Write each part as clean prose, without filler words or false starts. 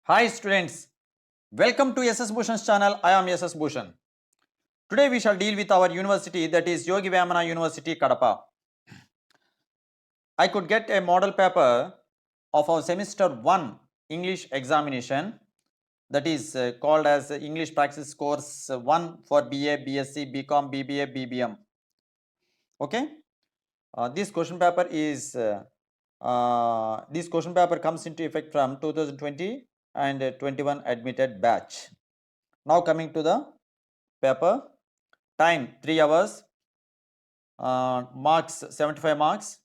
Hi students, welcome to SS Bhushan's channel. I am SS Bhushan. Today we shall deal with our university, that is Yogi Vemana University Kadapa. I could get a model paper of our semester 1 English examination, that is called as English Praxis Course 1 for BA, BSc, BCom, BBA, BBM. Okay, this question paper comes into effect from 2020 and 21 admitted batch. Now coming to the paper, time 3 hours, marks 75 marks.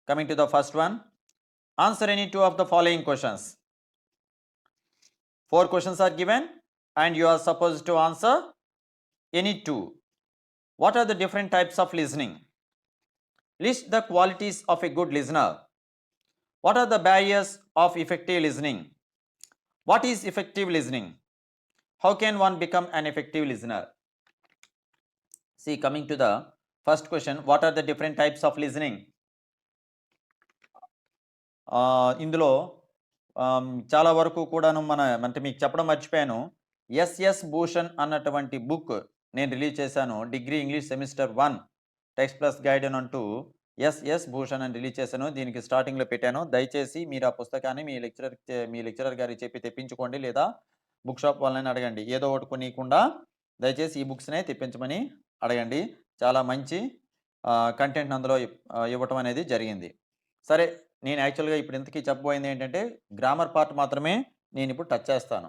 Coming to the first one, answer any two of the following questions. 4 questions are given and you are supposed to answer any two. What are the different types of listening? List the qualities of a good listener. What are the barriers of effective listening? What is effective listening? How can one become an effective listener? See, coming to the first question, what are the different types of listening? ఇందులో చాలా వరకు కూడాను అంటే మీకు చెప్పడం మర్చిపోయాను. SS Bhushan అన్నటువంటి book నేను రిలీజ్ చేశాను. Degree English semester 1 text plus guide అని అంటూ ఎస్ఎస్ భూషణ్ అని రిలీజ్ చేశాను. దీనికి స్టార్టింగ్లో పెట్టాను. దయచేసి మీరు ఆ పుస్తకాన్ని మీ లెక్చరర్ గారికి చెప్పి తెప్పించుకోండి, లేదా బుక్ షాప్ వాళ్ళని అడగండి. ఏదో ఒకటి కొనియకుండా దయచేసి ఈ బుక్స్నే తెప్పించమని అడగండి. చాలా మంచి కంటెంట్ అందులో ఇవ్వటం అనేది జరిగింది. సరే, నేను యాక్చువల్గా ఇప్పుడు ఇంతకీ చెప్పబోయింది ఏంటంటే గ్రామర్ పార్ట్ మాత్రమే నేను ఇప్పుడు టచ్ చేస్తాను.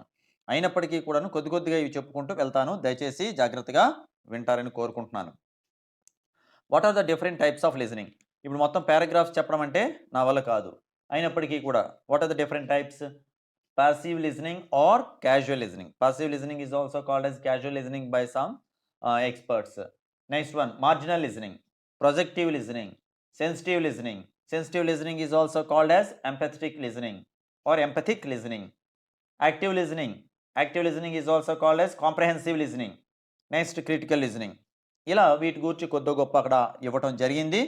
అయినప్పటికీ కూడాను కొద్ది కొద్దిగా ఇవి చెప్పుకుంటూ వెళ్తాను. దయచేసి జాగ్రత్తగా వింటారని కోరుకుంటున్నాను. What are the different types of listening? ఇప్పుడు మొత్తం పారాగ్రాఫ్స్ చెప్పడం అంటే నా వల్ల కాదు. అయినప్పటికీ కూడా what are the different types? Passive listening or casual listening. Passive listening is also called as casual listening by some experts. Next one, marginal listening, projective listening, sensitive listening. Sensitive listening is also called as empathetic listening or empathic listening. Active listening. Active listening is also called as comprehensive listening. Next, critical listening. ఇలా వీటి గురించి కొద్ది గొప్ప అక్కడ ఇవ్వటం జరిగింది.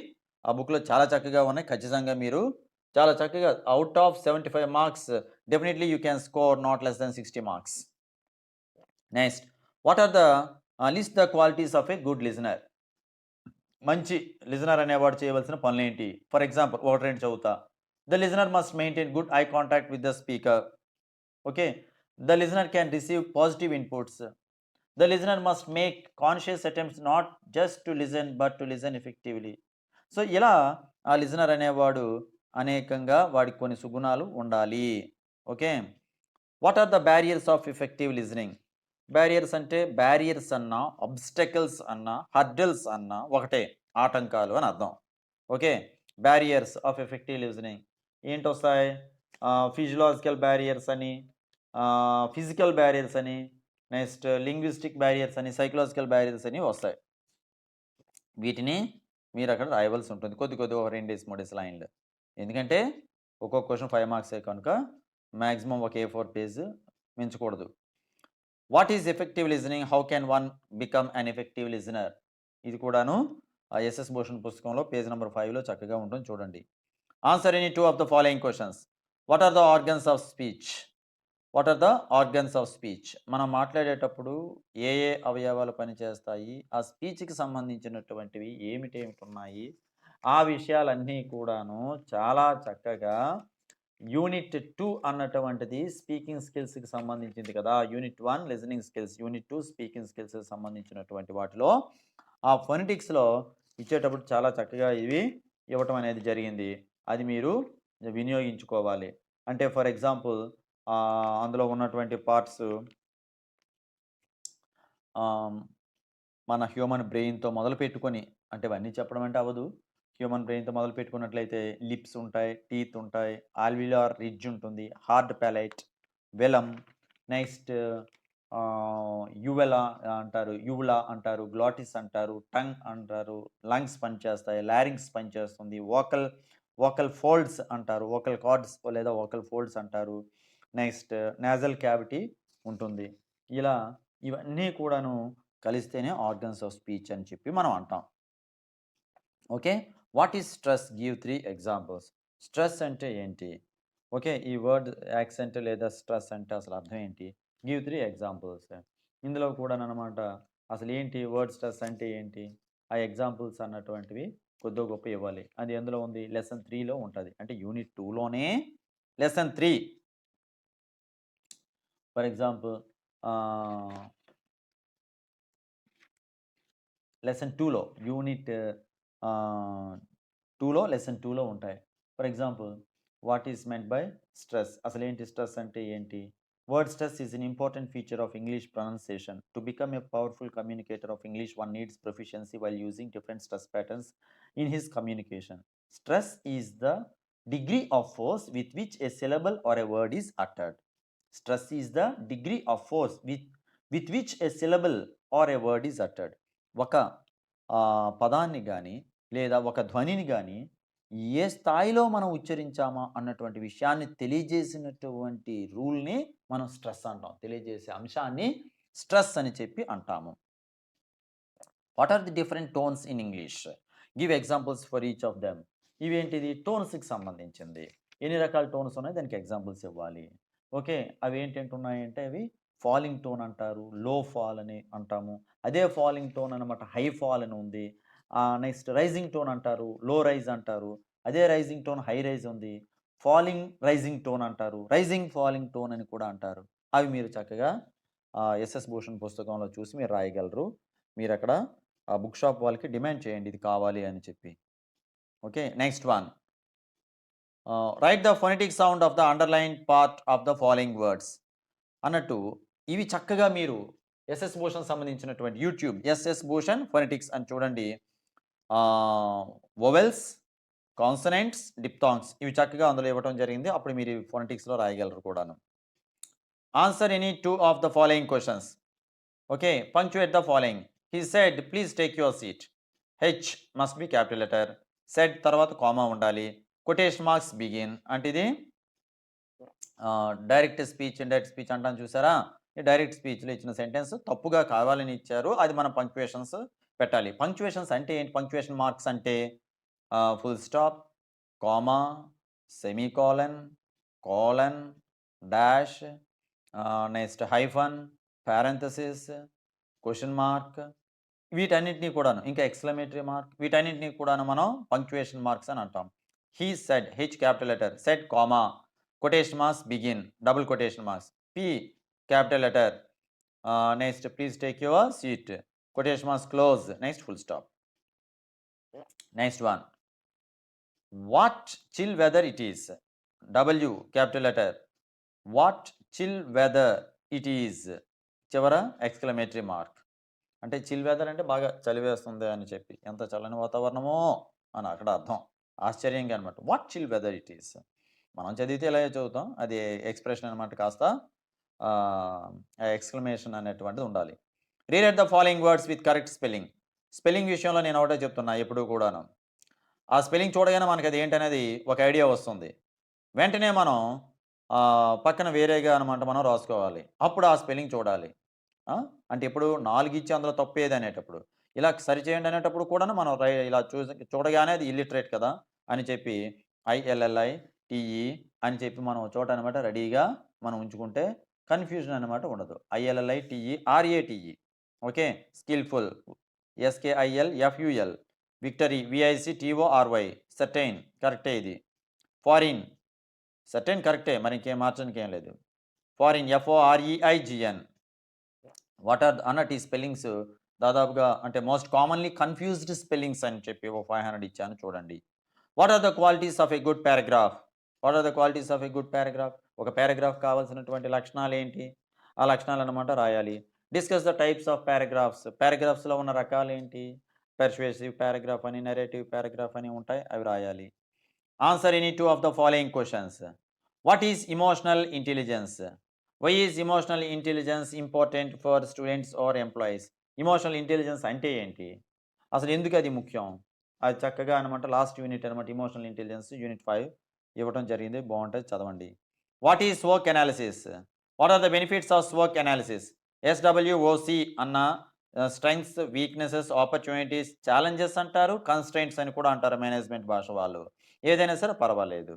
ఆ బుక్లో చాలా చక్కగా ఉన్నాయి. ఖచ్చితంగా మీరు చాలా చక్కగా out of 75 marks definitely you can score not less than 60 marks. Next, what are the list the qualities of a good listener? మంచి లిజనర్ అనేవాడు చేయవలసిన పనులు ఏంటి? ఫర్ ఎగ్జాంపుల్ ఒకటి రెండు చదువుతా. The listener must maintain good eye contact with the speaker. Okay, the listener can receive positive inputs. The listener must make conscious attempts not just to listen but to listen effectively. So ఇలా ఆ listener అనేవాడు అనేకంగా వాడికి కొన్ని సుగుణాలు ఉండాలి. Okay, what are the barriers of effective listening? Barriers అంటే barriers అన్నా, అబ్స్టకల్స్ అన్నా, హర్డల్స్ అన్నా ఒకటే, ఆటంకాలు అని అర్థం. Okay, barriers of effective listening ఏంటి వస్తాయి? ఫిజియలాజికల్ బ్యారియర్స్ అని, ఫిజికల్ బ్యారియర్స్ అని, నెక్స్ట్ లింగ్విస్టిక్ బ్యారియర్స్ అని, సైకలాజికల్ బ్యారియర్స్ అని వస్తాయి. వీటిని మీరు అక్కడ రాయవలసి ఉంటుంది కొద్ది కొద్ది, ఒక 2-3 లైన్లు. ఎందుకంటే ఒక్కొక్క క్వశ్చన్ 5 మార్క్సే కనుక మ్యాక్సిమం ఒక A4 పేజ్ మించకూడదు. What is effective listening? How can one become an effective listener? ఇది కూడాను ఎస్ఎస్ భూషణ్ పుస్తకంలో పేజ్ నెంబర్ 5లో చక్కగా ఉంటుంది, చూడండి. Answer any two of the following questions. What are the organs of speech? What are the organs of speech? మనం మాట్లాడేటప్పుడు ఏ ఏ అవయవాలు పనిచేస్తాయి, ఆ స్పీచ్కి సంబంధించినటువంటివి ఏమిటేమిటి ఉన్నాయి, ఆ విషయాలన్నీ కూడాను చాలా చక్కగా యూనిట్ 2 అన్నటువంటిది స్పీకింగ్ స్కిల్స్కి సంబంధించింది కదా. Unit 1 listening skills, unit 2 speaking స్కిల్స్కి సంబంధించినటువంటి వాటిలో ఆ ఫొనెటిక్స్లో ఇచ్చేటప్పుడు చాలా చక్కగా ఇవి ఇవ్వటం అనేది జరిగింది. అది మీరు వినియోగించుకోవాలి. అంటే ఫర్ ఎగ్జాంపుల్ అందులో ఉన్నటువంటి పార్ట్స్ మన హ్యూమన్ బ్రెయిన్తో మొదలు పెట్టుకొని, అంటే ఇవన్నీ చెప్పడం అంటే అవ్వదు. హ్యూమన్ బ్రెయిన్తో మొదలు పెట్టుకున్నట్లయితే లిప్స్ ఉంటాయి, టీత్ ఉంటాయి, ఆల్విలార్ రిడ్జ్ ఉంటుంది, హార్డ్ ప్యాలెట్, వెలమ్, నెక్స్ట్ యువెలా అంటారు, యువులా అంటారు, గ్లాటిస్ అంటారు, టంగ్ అంటారు, లంగ్స్ పనిచేస్తాయి, లారింగ్స్ పనిచేస్తుంది, వోకల్ ఫోల్డ్స్ అంటారు, వోకల్ కార్డ్స్ లేదా వోకల్ ఫోల్డ్స్ అంటారు, నెక్స్ట్ నేజల్ క్యావిటీ ఉంటుంది. ఇలా ఇవన్నీ కూడాను కలిస్తేనే ఆర్గన్స్ ఆఫ్ స్పీచ్ అని చెప్పి మనం అంటాం. Okay, what is stress? Give 3 examples. Stress అంటే ఏంటి? ఓకే. ఈ వర్డ్ యాక్సెంట్ లేదా స్ట్రెస్ అంటే అసలు అర్థం ఏంటి? Give 3 examples. ఇందులో కూడాననమాట అసలేంటి వర్డ్ స్ట్రెస్ అంటే ఏంటి? ఆ ఎగ్జాంపుల్స్ అన్నటువంటివి కొద్దో గొప్పో ఇవ్వాలి. అది ఎందులో ఉంది? లెసన్ 3లో ఉంటది. అంటే యూనిట్ 2లోనే lesson 3 for example ah, lesson 2లో యూనిట్ ఆహ్, 2లో లెసన్ 2లో ఉంటాయి. For example what is meant by stress? అసలేంటి స్ట్రెస్ అంటే ఏంటి? Word stress is an important feature of English pronunciation. To become a powerful communicator of English one needs proficiency while using different stress patterns in his communication. Stress is the degree of force with which a syllable or a word is uttered. Stress is the degree of force with which a syllable or a word is uttered. ఒక పదాన్ని గాని లేదా ఒక ధ్వనిని గాని ఏ స్థాయిలో మనం ఉచ్చరించామా అన్నటువంటి విషయాన్ని తెలియజేసినటువంటి రూల్‌ని మనం స్ట్రెస్ అంటాం. తెలియజేసే అంశాన్ని స్ట్రెస్ అని చెప్పి అంటాము. What are the different tones in English? Give examples for each of them. ఇవేంటిది? టోన్స్‌కి సంబంధించింది. ఎన్ని రకాల టోన్స్ ఉన్నాయి? దానికి ఎగ్జాంపుల్స్ ఇవ్వాలి. ఓకే. అవేంటేంటి ఉన్నాయంటే అవి ఫాలింగ్ టోన్ అంటారు. లో ఫాల్ అని అంటాము. అదే ఫాలింగ్ టోన్ అనమాట హై ఫాల్ అని ఉంది. నెక్స్ట్ రైజింగ్ టోన్ అంటారు. లో రైజ్ అంటారు. అదే రైజింగ్ టోన్ హై రైజ్ ఉంది. ఫాలింగ్ రైజింగ్ టోన్ అంటారు. రైజింగ్ ఫాలింగ్ టోన్ అని కూడా అంటారు. అవి మీరు చక్కగా ఎస్ఎస్ భూషణ్ పుస్తకంలో చూసి మీరు రాయగలరు. మీరక్కడ ఆ బుక్ షాప్ వాళ్ళకి డిమాండ్ చేయండి ఇది కావాలి అని చెప్పి. Okay. Next one. Right the phonetic sound of the underlined part of the following words అన్నట్టు ఇవి చక్కగా మీరు ఎస్ఎస్ భూషణ్ సంబంధించినటువంటి యూట్యూబ్ ఎస్ఎస్ భూషణ్ ఫొనెటిక్స్ అని చూడండి. వొవెల్స్, కాన్సనెంట్స్, డిప్థాంగ్స్ ఇవి చక్కగా అందులో ఇవ్వటం జరిగింది. అప్పుడు మీరు ఫొనెటిక్స్‌లో రాయగలరు కూడాను. Answer any 2 of the following questions. Okay. Punctuate the following. He said please take your seat. H must be capital letter. Said తర్వాత కామా ఉండాలి. కొటేషన్ మార్క్స్ బిగిన్ అంటే ఇది డైరెక్ట్ స్పీచ్, ఇండైరెక్ట్ స్పీచ్ అంటాం చూసారా? ఈ డైరెక్ట్ స్పీచ్‌లో ఇచ్చిన sentence తప్పుగా కావాలని ఇచ్చారు. అది మనం పంక్చుయేషన్స్ పెట్టాలి. పంక్చుయేషన్స్ అంటే ఏంటి? పంక్చుయేషన్ మార్క్స్ అంటే full stop, comma, semicolon, colon, dash, next hyphen, parenthesis, question mark వీటన్నిటిని కూడాను ఇంకా ఎక్స్‌క్లమేటరీ మార్క్ వీటన్నిటిని కూడాను మనం పంక్చుయేషన్ మార్క్స్ అని అంటాం. He said H capital letter, said comma, quotation marks begin, double quotation marks. P capital letter, next please take your seat, quotation marks close, next full stop. Next one. What chill whether it is. W capital letter. What chill whether it is చివర exclamatory mark. అంటే chill weather అంటే బాగా చలి వేస్తుంది అని చెప్పి. ఎంత చల్లని వాతావరణమో అని అక్కడ అర్థం. ఆశ్చర్యంగా అనమాట. What chill whether it is. మనం చదివితే ఇలాగే చదువుతాం. అది ఎక్స్‌ప్రెషన్ అనమాట కాస్త ఎక్స్‌క్లమేషన్ అనేటువంటిది ఉండాలి. Rewrite the following words with correct spelling. Spelling విషయంలో నేను ఒకటే చెప్తున్నా ఎప్పుడూ కూడాను. ఆ స్పెల్లింగ్ చూడగానే మనకది ఏంటనేది ఒక ఐడియా వస్తుంది. వెంటనే మనం పక్కన వేరేగా అనమాట మనం రాసుకోవాలి. అప్పుడు ఆ స్పెల్లింగ్ చూడాలి. ఆ! అంటే ఇప్పుడు 4 ఇచ్చి అందులో తప్పేది అనేటప్పుడు. ఇలా సరిచేయండి అనేటప్పుడు కూడాను మనం ఇలా చూడగానే అది ఇల్లిటరేట్ కదా! అని చెప్పి ఐఎల్ఎల్ఐ, టీఈ అని చెప్పి మనం ఒక చోట అనమాట రెడీగా మనం ఉంచుకుంటే కన్‌ఫ్యూజన్ అనమాట ఉండదు. ఐఎల్ఎల్ఐ, TE, ఆర్ఏటీఈ okay. Skilful ఎస్కేఐఎల్ఎఫ్యూఎల్, victory విఐసీటీఓఆర్వై, certain కరెక్టే ఇది. ఫారిన్ సర్టెయిన్ కరెక్టే మరి ఇంకేం మార్చడానికేం లేదు. ఫారిన్ ఎఫ్ఓఆర్ఈఐజీఎన్ వాట్ ఆర్ అన్నట్టు ఈ స్పెల్లింగ్స్ దాదాపుగా అంటే మోస్ట్ కామన్‌లీ కన్‌ఫ్యూజ్డ్ స్పెల్లింగ్స్ అని చెప్పి ఓ 500 ఇచ్చాను చూడండి. What are the qualities of a good paragraph? What are the qualities of a good paragraph? ఒక పారాగ్రాఫ్ కావాల్సినటువంటి లక్షణాలేంటి? ఆ లక్షణాలన్నమాట రాయాలి. Discuss the types of paragraphs. పారాగ్రాఫ్స్‌లో ఉన్న రకాలేంటి? పెర్సుయేసివ్ పారాగ్రాఫ్ అని, నరేటివ్ పారాగ్రాఫ్ అని ఉంటాయి. అవి రాయాలి. Answer any 2 of the following questions. What is emotional intelligence? Why is emotional intelligence important for students or employees? Emotional intelligence అంటే ఏంటి? అసలు ఎందుకు అది ముఖ్యం? అది చక్కగా అనమాట లాస్ట్ యూనిట్ అనమాట ఎమోషనల్ ఇంటెలిజెన్స్ యూనిట్ 5 ఇవ్వటం జరిగింది. బావుంటది చదవండి. What is స్వోక్ analysis? What are the benefits of స్వోక్ analysis? ఎస్‌డబ్ల్యూఓసీ అన్న స్ట్రెంగ్త్స్, వీక్‌నెసెస్, ఆపర్చునిటీస్, ఛాలెంజెస్ అంటారు. కన్‌స్ట్రెయింట్స్ అని కూడా అంటారు మేనేజ్మెంట్ భాష వాళ్ళు. ఏదైనా సరే పర్వాలేదు.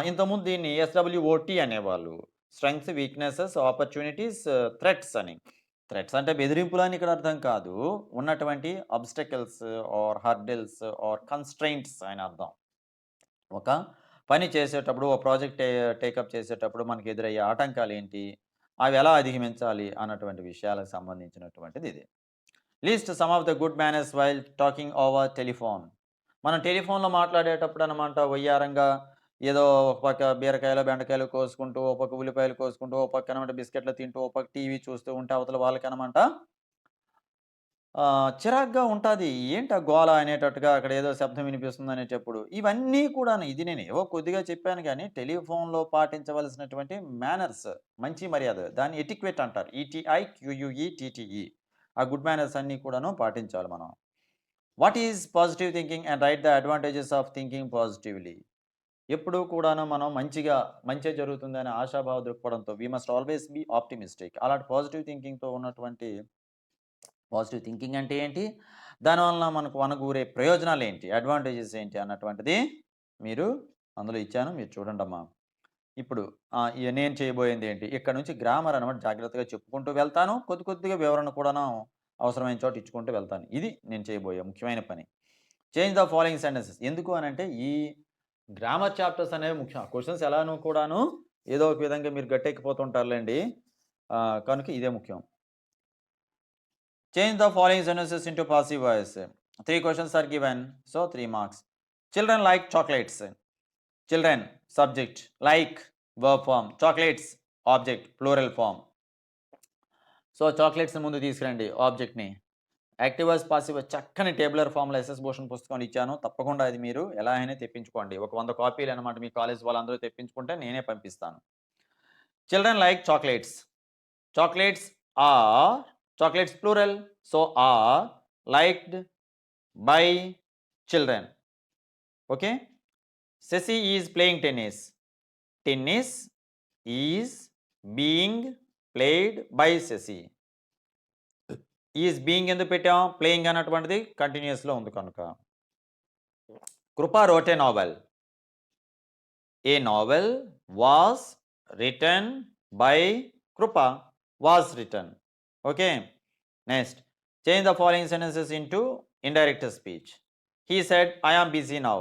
ఇంతకుముందు దీన్ని ఎస్‌డబ్ల్యూఓటీ అనేవాళ్ళు. స్ట్రెంగ్త్స్, వీక్‌నెసెస్, ఆపర్చునిటీస్, థ్రెట్స్ అని. థ్రెట్స్ అంటే బెదిరింపులని ఇక్కడ అర్థం కాదు. ఉన్నటువంటి obstacles or hurdles or constraints అని అర్థం. ఒక పని చేసేటప్పుడు, ఓ ప్రాజెక్ట్ టేకప్ చేసేటప్పుడు మనకు ఎదురయ్యే ఆటంకాలేంటి? అవి ఎలా అధిగమించాలి? అన్నటువంటి విషయాలకు సంబంధించినటువంటిది ఇది. List some of the good manners while talking over telephone. మనం టెలిఫోన్‌లో మాట్లాడేటప్పుడు అనమాట వయ్యారంగా ఏదో ఒక పక్క బీరకాయలో, బెండకాయలు కోసుకుంటూ, ఓ పక్క ఉల్లిపాయలు కోసుకుంటూ, ఓ పక్కనమాట బిస్కెట్‌లు తింటూ, ఓ పక్క టీవీ చూస్తూ ఉంటే అవతల వాళ్ళకనమాట చిరాకుగా ఉంటాది. ఏంటా గోల అనేటట్టుగా అక్కడ ఏదో శబ్దం వినిపిస్తుందనేటప్పుడు. ఇవన్నీ కూడాను ఇది నేను ఏవో కొద్దిగా చెప్పాను గానీ, టెలిఫోన్‌లో పాటించవలసినటువంటి మేనర్స్ మంచి మర్యాద. దాన్ని ఎటిక్వెట్ అంటారు. ఈటీఐక్యూయూఈటీటీఈ. ఆ గుడ్ మేనర్స్ అన్నీ కూడాను పాటించాలి మనం. What is positive thinking and write the advantages of thinking positively. ఎప్పుడూ కూడాను మనం మంచే జరుగుతుందనే ఆశాభావ దృక్పథంతో we must always be optimistic. అలాంటి పాజిటివ్ థింకింగ్‌తో ఉన్నటువంటి పాజిటివ్ థింకింగ్ అంటే ఏంటి? దానివలన మనకు వనగూరే ప్రయోజనాలేంటి? అడ్వాంటేజెస్ ఏంటి? అన్నటువంటిది మీరు అందులో ఇచ్చాను. మీరు చూడండమ్మా. ఇప్పుడు నేను చేయబోయేదేంటి? ఇక్కడ నుంచి గ్రామర్ అనమాట జాగ్రత్తగా చెప్పుకుంటూ వెళ్తాను. కొద్ది కొద్దిగా వివరణ కూడాను అవసరమైన చోట ఇచ్చుకుంటూ వెళ్తాను. ఇది నేను చేయబోయే ముఖ్యమైన పని. Change the following sentences. ఎందుకు అనంటే ఈ గ్రామర్ చాప్టర్స్ అనేవి ముఖ్యం. క్వెషన్స్ ఎలానో కూడాను ఏదో ఒక విధంగా మీరు గట్టెక్కిపోతుంటారులెండి. కనుక ఇదే ముఖ్యం. Change the following sentences into passive voice. 3 questions are given, so 3 marks. Children like chocolates. Children, subject, like, verb form. Chocolates, object, plural form. So చాక్లెట్స్‌ని ముందు తీసుకురండి ఆబ్జెక్ట్‌ని. యాక్టివ్ వాయిస్, పాసివ్ వాయిస్ చక్కని టేబులర్ ఫార్మ్‌లో ఎస్ఎస్ భూషణ్ పుస్తకం ఇచ్చాను. తప్పకుండా అది మీరు ఎలా అయినా తెప్పించుకోండి. ఒక 100 కాపీలు అన్నమాట మీ కాలేజ్ వాళ్ళందరూ తెప్పించుకుంటే నేనే పంపిస్తాను. Children like chocolates. Chocolates are, chocolates plural, so are liked by children. Okay. Ceci is playing tennis. Tennis is being played by Ceci. Is being ఎందుకు పెట్టాం? ప్లేయింగ్ అన్నటువంటిది కంటిన్యూస్లో ఉంది కనుక. కృప wrote a novel. A novel was written by Krupa. Was written. Okay. Next, change the following sentences into indirect speech. He said, I am busy now.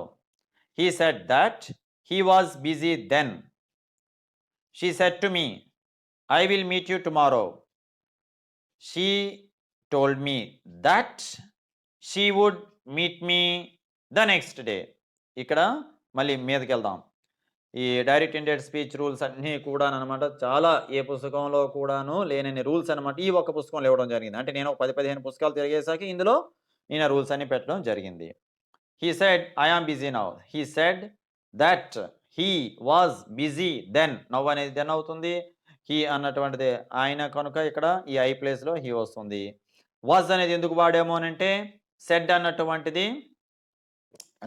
He said that he was busy then. She said to me, I will meet you tomorrow. She told me that she would meet me the next day. ఇక్కడ మళ్ళీ మీదకెళ్దాం. ఈ direct indirect speech rules అన్నీ కూడాననమాట చాలా ఏ పుస్తకంలో కూడాను లేనన్ని rules అనమాట ఈ ఒక్క పుస్తకంలో ఇవ్వడం జరిగింది. అంటే నేను 10, 15 పుస్తకాలు తిరిగేసాక ఇందులో నేను ఆ రూల్స్ అన్నీ పెట్టడం జరిగింది. He said I am busy now. He said that he was busy then. Now అనేది దెన్ అవుతుంది. హీ అన్నటువంటిది ఆయన కనుక ఇక్కడ ఈ ఐ ప్లేస్‌లో హీ వస్తుంది. వాజ్ అనేది ఎందుకు వాడాము అనంటే సెడ్ అన్నటువంటిది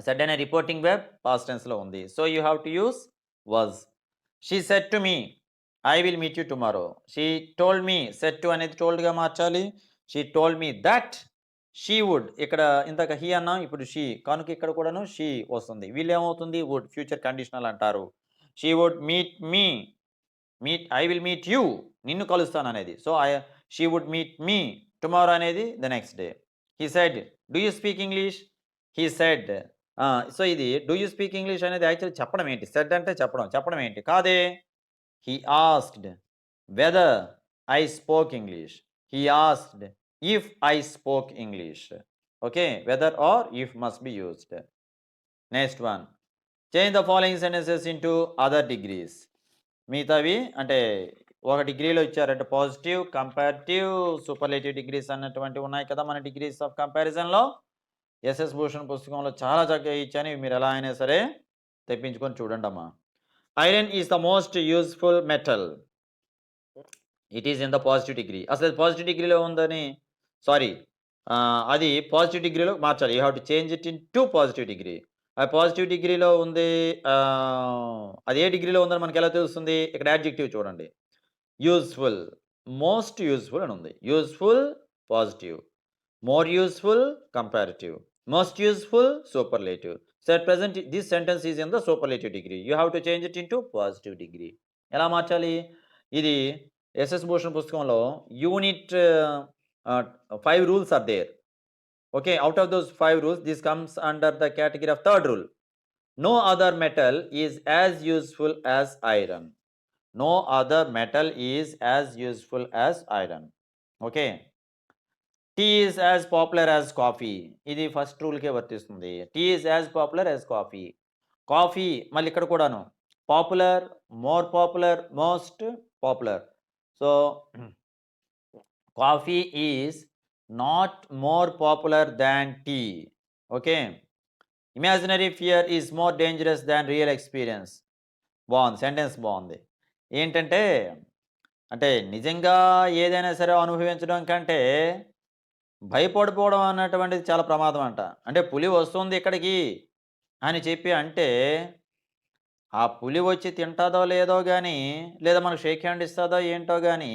సెడ్ అనే రిపోర్టింగ్ వెర్బ్ పాస్ట్ టెన్స్‌లో ఉంది. So you have to use was. She said to me I will meet you tomorrow. She told me, said to అనేది టోల్డ్‌గా మార్చాలి. She told me that she would. ఇక్కడ ఇందాక he అన్నాం, ఇప్పుడు షీ కనుక ఇక్కడ కూడాను షీ వస్తుంది. వీళ్ళేమవుతుంది వుడ్ ఫ్యూచర్ కండిషనల్ అంటారు. She would meet me, I will meet you నిన్ను కలుస్తాను అనేది. So she would meet me tomorrow అనేది the next day. He said do you speak English. He said so ఇది డూ యూ స్పీక్ ఇంగ్లీష్ అనేది actually చెప్పడం ఏంటి? Said అంటే చెప్పడం ఏంటి? కాదే. He asked whether I spoke English. He asked if I spoke English. Okay. Whether or if must be used. Next one, change the following sentences into other degrees. మిగతావి అంటే ఒక డిగ్రీలో ఇచ్చారంటే పాజిటివ్, కంపారిటివ్, సూపర్లేటివ్ డిగ్రీస్ అన్నటువంటివి ఉన్నాయి కదా మన degrees of కంపారిజన్‌లో. SS Bhushan పుస్తకంలో చాలా చక్కగా ఇచ్చాను. ఇవి మీరు ఎలా అయినా సరే తెప్పించుకొని చూడండమ్మా. Iron is the most useful metal. It is in the positive degree. అసలు పాజిటివ్ డిగ్రీలో ఉందని సారీ అది పాజిటివ్ డిగ్రీలో మార్చాలి. You have to change it in to positive degree. ఆ పాజిటివ్ డిగ్రీలో ఉంది. అది ఏ డిగ్రీలో ఉందని మనకి ఎలా తెలుస్తుంది? ఇక్కడ యాడ్జెక్టివ్ చూడండి. యూజ్ఫుల్, మోస్ట్ యూజ్ఫుల్ అని ఉంది. Useful positive, more useful comparative, most useful superlative. So at present this sentence is in the superlative degree. You have to change it into positive degree. ఎలా మార్చాలి? ఇది ఎస్ఎస్ భూషణ్ పుస్తకంలో unit 5 rules are there. Okay. Out of those 5 rules this comes under the category of third rule. No other metal is as useful as iron. No other metal is as useful as iron. Okay. Tea is as popular as coffee. ఇది first రూల్‌కే వర్తిస్తుంది. Tea is as popular as coffee. Coffee మళ్ళీ ఇక్కడ కూడాను popular, more popular, most popular. So coffee is not more popular than tea. Okay. Imaginary fear is more dangerous than real experience. బావుంది. Sentence బావుంది. ఏంటంటే, అంటే నిజంగా ఏదైనా సరే అనుభవించడం కంటే భయపడిపోవడం అన్నటువంటిది చాలా ప్రమాదం అంట. అంటే పులి వస్తుంది ఇక్కడికి అని చెప్పి అంటే, ఆ పులి వచ్చి తింటాదో లేదో గానీ, లేదా మనకు షేక్ హ్యాండ్ ఇస్తదో ఏంటో గానీ,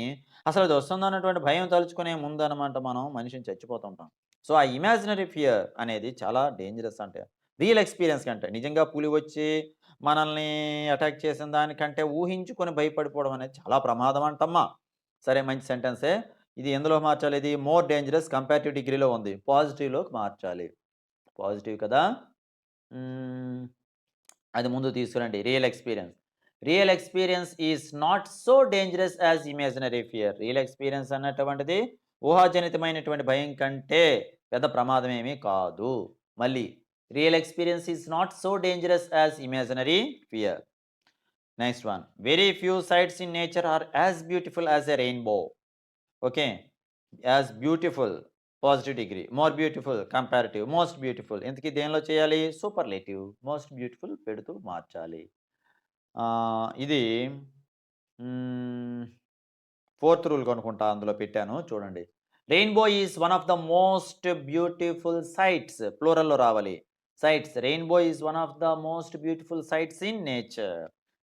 అసలు అది వస్తుందన్నటువంటి భయం తలుచుకునే ముందనమాట మనం మనిషిని చచ్చిపోతుంటాం. సో, ఆ ఇమాజినరీ ఫియర్ అనేది చాలా డేంజరస్ అంటే. రియల్ ఎక్స్‌పీరియన్స్ కంటే. నిజంగా పులి వచ్చి మనల్ని అటాక్ చేసిన దానికంటే ఊహించుకొని భయపడిపోవడం అనేది చాలా ప్రమాదం అంటమ్మా. సరే మంచి సెంటెన్సే. ఇది ఎందులో మార్చాలి ఇది? మోర్ డేంజరస్ కంపారిటివ్ డిగ్రీలో ఉంది. పాజిటివ్‌లోకి మార్చాలి. పాజిటివ్ కదా! హ్మ్. అది ముందు తీసుకురండి. Real experience. Real experience is not so dangerous as imaginary fear. Real experience అన్నటువంటిది ఊహాజనితమైనటువంటి భయం కంటే పెద్ద ప్రమాదమేమీ కాదు. మళ్ళీ real experience is not so dangerous as imaginary fear. Next one. Very few sights in nature are as beautiful as a rainbow. Okay. As beautiful positive degree. More beautiful comparative. Most beautiful. ఇంతకీ దేనిలో చేయాలి? Superlative. Most beautiful పెడుతూ మార్చాలి. ఇది fourth rule కనుకుంటా అందులో పెట్టాను చూడండి. Rainbow is one of the most beautiful sights. ప్లూరల్‌లో రావాలి. Sights. Rainbow is one of the most beautiful sights in nature.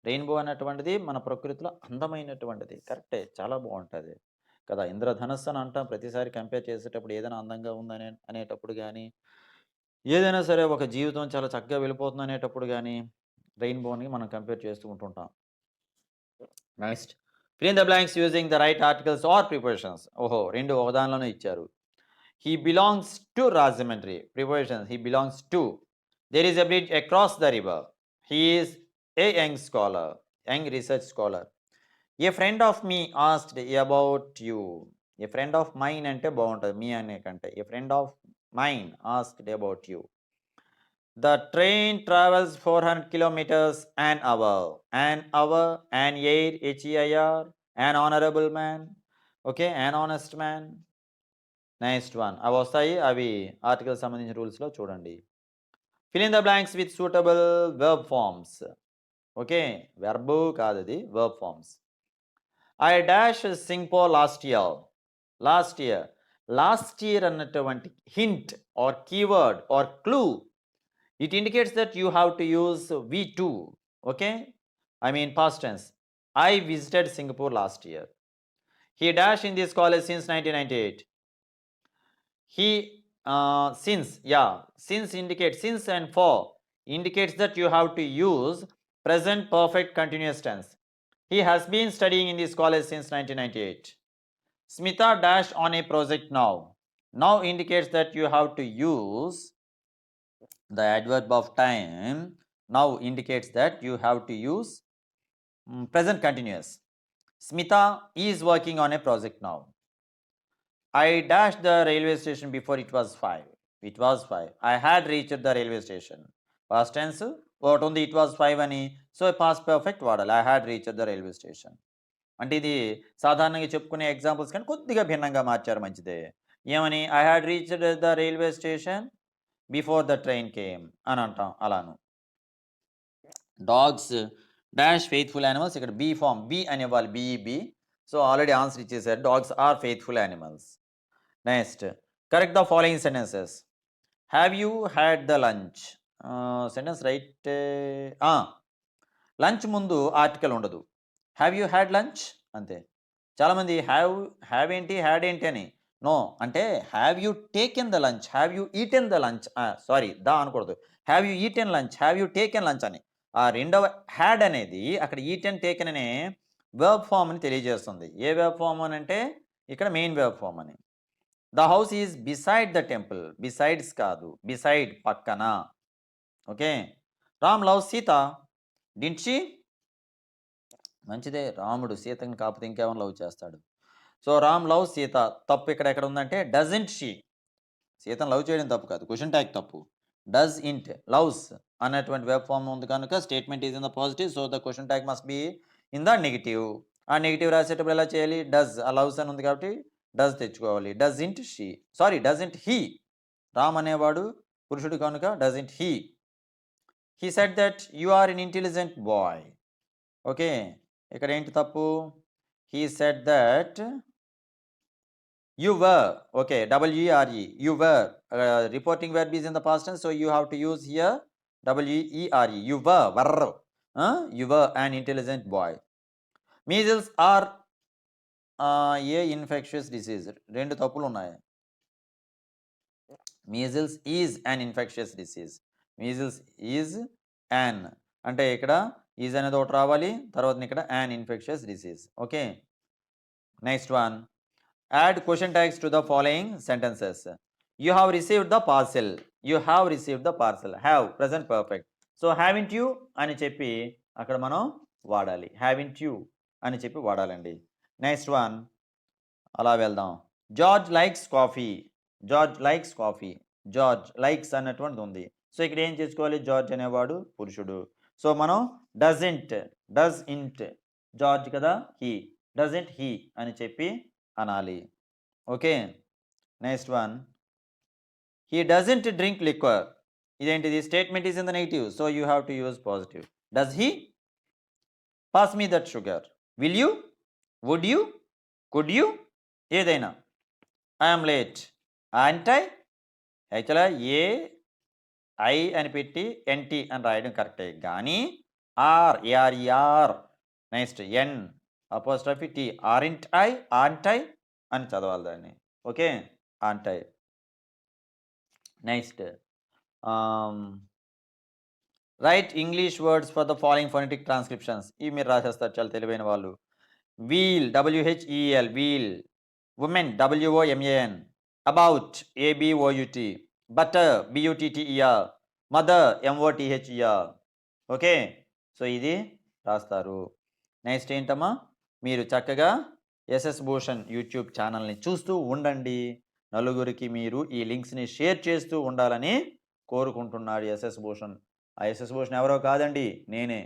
Rainbow అన్నటువంటిది మన ప్రకృతిలో అందమైనటువంటిది. కరెక్టే. చాలా బావుంటది. కదా! ఇంద్రధనస్సు అని అంటాం ప్రతిసారి కంపేర్ చేసేటప్పుడు ఏదైనా అందంగా ఉందనే అనేటప్పుడు గాని, ఏదైనా సరే ఒక జీవితం చాలా చక్కగా వెళ్ళిపోతుంది అనేటప్పుడు గాని, రెయిన్‌బోని మనం కంపేర్ చేస్తూ ఉంటుంటాం. Next. Fill in the blanks using the right articles or prepositions. ఓహో! 2 ఒక దానిలోనే ఇచ్చారు. He belongs to Rajahmundry. Prepositions he belongs to. There is a bridge across the river. He is a young scholar. Young research scholar. A friend of me asked about you. A friend of mine అంటే బావుంటది. Me అనే కంటే. A friend of mine asked about you. The train travels 400 kilometers an hour. An hour, an year, HEIR, an honorable man. Okay, an honest man. Next one. అవి వస్తాయి. అవి article సంబంధించిన రూల్స్‌లో చూడండి. Fill in the blanks with suitable verb forms. Okay. Verb కాదది. Verb forms. I dash Singapore last year. Last year. Last year అన్నటువంటి hint or keyword or clue. It indicates that you have to use V2. Okay. I mean past tense. I visited Singapore last year. He dashed in this college since 1998. He since, yeah, since indicates, since and for indicates that you have to use present perfect continuous tense. He has been studying in this college since 1998. Smita dashed on a project now. Now indicates that you have to use the adverb of time. Now indicates that you have to use present continuous. Smita is working on a project now. I dashed the railway station before it was 5. It was 5. I had reached the railway station. Past tense ఒకటి ఉంది it was 5 అని. So past perfect వాడాలి. I had reached the railway station. అంటే ఇది సాధారణంగా చెప్పుకునే examples కానీ కొద్దిగా భిన్నంగా మార్చారు మంచిదే. ఏమని I had reached the railway station before the train came అని అంటాం అలాను. Dogs dash faithful animals. ఇక్కడ బీ ఫామ్ బీ అనేవాళ్ళు బీఈబీ. సో ఆల్రెడీ ఆన్సర్ ఇచ్చేసారు. Dogs are faithful animals. Next. Correct the following sentences. Have you had the lunch. Sentence right. Lunch ముందు article ఉండదు. Have you had lunch అంతే. చాలామంది have ఏంటి had ఏంటి అని నో. అంటే have you taken the lunch? Have you eaten the lunch? Sorry అనకూడదు. Have you eaten lunch? Have you taken lunch అని. ఆ రెండవ హ్యాడ్ అనేది అక్కడ ఈటెన్, టేకెన్ అనే వర్బ్ ఫార్మ్‌ని తెలియజేస్తుంది. ఏ వర్బ్ ఫార్మ్ అనంటే ఇక్కడ మెయిన్ వర్బ్ ఫార్మ్ అని. The house is beside the temple. Besides కాదు. బిసైడ్ పక్కన. Okay. Ram loves Sita. Didn't she? మంచిదే. రాముడు సీతని కాకపోతే ఇంకెవరిని లవ్ చేస్తాడు? So, Ram loves Sita. తప్పు ఇక్కడ ఎక్కడ ఉందంటే డజంట్ షీ. సీతను లవ్ చేయడం తప్పు కాదు. క్వెషన్ ట్యాగ్ తప్పు. డస్ ఇంట్ లవ్స్ అనేటువంటి వెబ్ ఫార్మ్ ఉంది కనుక statement is in the positive. So, the question tag must be in the negative. ఆ నెగెటివ్ రాసేటప్పుడు ఎలా చేయాలి? డస్. ఆ లవ్స్ అని ఉంది కాబట్టి డస్ తెచ్చుకోవాలి. Doesn't she. Sorry, doesn't he. Ram అనేవాడు పురుషుడు కనుక doesn't he. He said that you are an intelligent boy. Okay. ఇక్కడ ఏంటి తప్పు? He said that you were. Okay, WERE. You were. Reporting verb is in the past tense, so you have to use here WERE. You were. You were an intelligent boy. Measles are a infectious disease. రెండు తప్పులు ఉన్నాయి. Measles is an infectious disease. Measles is an అంటే ఇక్కడ is అనేది ఒకటి రావాలి. తర్వాత ఇక్కడ an infectious disease. Okay. Next one. Add question tags to the following sentences. You have received the parcel. You have received the parcel. Have present perfect. So haven't you అని చెప్పి అక్కడ మనం వాడాలి. haven't you అని చెప్పి వాడాలండి. Next one అలా వెళ్దాం. George likes coffee. George likes coffee. George likes అన్నటువంటిది ఉంది. సో ఇక్కడ ఏం చేసుకోవాలి? జార్జ్ అనేవాడు పురుషుడు. సో మనం డస్ ఇంట్ జార్జ్ కదా, హీ. డజంట్ హీ అని చెప్పి అనాలి. Okay. Next one. He doesn't drink liquor. ఇదేంటిది? Statement is in the negative. So you have to use positive. Does he? Pass me that sugar. Will you? Would you? Could you? ఏదైనా. I'm late. Aren't I? యాక్చువల్గా I అని పెట్టి N T అని రాయడం కరెక్టే. కానీ A R E R next N apostrophe T. Aren't I? Aren't I అని చదవాలి దాన్ని. Okay. Aren't I. Next write English words for the following phonetic transcriptions. ఇవి మీరు రాసేస్తారు చాలా తెలివైన వాళ్ళు. Wheel WHEL wheel. Woman WOMAN. About ABOUT. Butter BUTTER. Mother MOTHER. Okay. So ఇది రాస్తారు. నెక్స్ట్ ఏంటమ్మా? మీరు చక్కగా ఎస్ఎస్ భూషణ్ యూట్యూబ్ ఛానల్ని చూస్తూ ఉండండి. నలుగురికి మీరు ఈ లింక్స్ని షేర్ చేస్తూ ఉండాలని కోరుకుంటున్నాడు ఎస్ఎస్ భూషణ్. ఆ ఎస్ఎస్ భూషణ్ ఎవరో కాదండి, నేనే.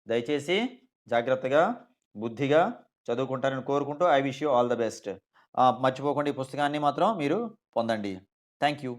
దయచేసి జాగ్రత్తగా బుద్ధిగా చదువుకుంటారని కోరుకుంటూ I wish you all the best. మర్చిపోకుండా ఈ పుస్తకాన్ని మాత్రం మీరు పొందండి. Thank you.